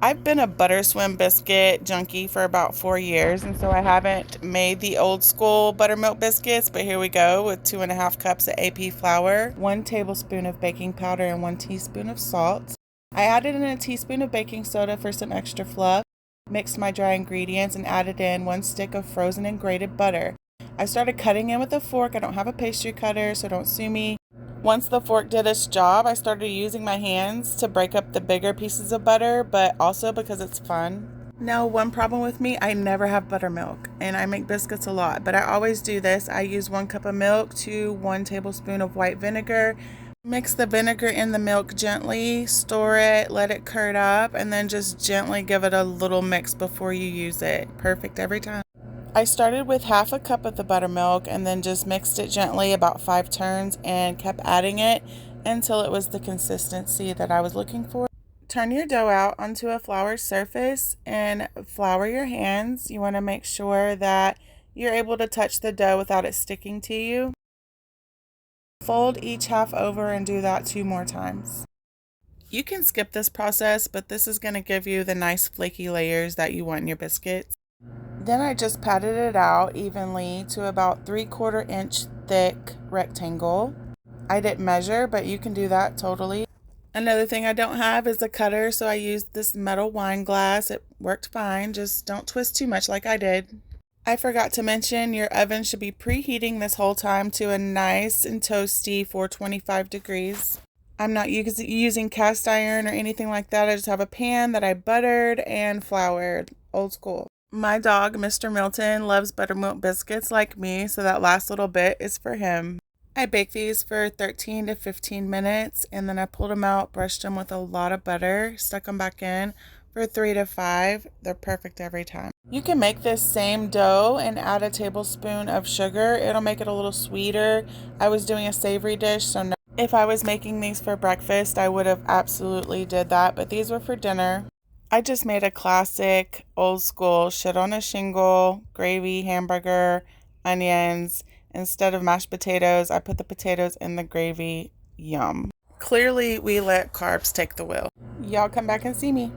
I've been a Butterswim biscuit junkie for about 4 years, and so I haven't made the old school buttermilk biscuits, but here we go with 2.5 cups of AP flour, 1 tablespoon of baking powder, and 1 teaspoon of salt. I added in a teaspoon of baking soda for some extra fluff, mixed my dry ingredients, and added in 1 stick of frozen and grated butter. I started cutting in with a fork. I don't have a pastry cutter, so don't sue me. Once the fork did its job, I started using my hands to break up the bigger pieces of butter, but also because it's fun. Now, one problem with me, I never have buttermilk, and I make biscuits a lot, but I always do this. I use 1 cup of milk to 1 tablespoon of white vinegar. Mix the vinegar in the milk gently, store it, let it curd up, and then just gently give it a little mix before you use it. Perfect every time. I started with 1/2 cup of the buttermilk and then just mixed it gently about 5 turns and kept adding it until it was the consistency that I was looking for. Turn your dough out onto a floured surface and flour your hands. You want to make sure that you're able to touch the dough without it sticking to you. Fold each half over and do that 2 more times. You can skip this process, but this is going to give you the nice flaky layers that you want in your biscuits. Then I just patted it out evenly to about 3/4 inch thick rectangle. I didn't measure, but you can do that totally. Another thing I don't have is a cutter, so I used this metal wine glass. It worked fine, just don't twist too much like I did. I forgot to mention your oven should be preheating this whole time to a nice and toasty 425 degrees. I'm not using cast iron or anything like that. I just have a pan that I buttered and floured, old school. My dog, Mr. Milton, loves buttermilk biscuits like me, so that last little bit is for him. I baked these for 13 to 15 minutes, and then I pulled them out, brushed them with a lot of butter, stuck them back in for 3 to 5. They're perfect every time. You can make this same dough and add a tablespoon of sugar. It'll make it a little sweeter. I was doing a savory dish, so no. If I was making these for breakfast, I would have absolutely did that, but these were for dinner. I just made a classic, old school, shit on a shingle, gravy, hamburger, onions. Instead of mashed potatoes, I put the potatoes in the gravy. Yum. Clearly, we let carbs take the wheel. Y'all come back and see me.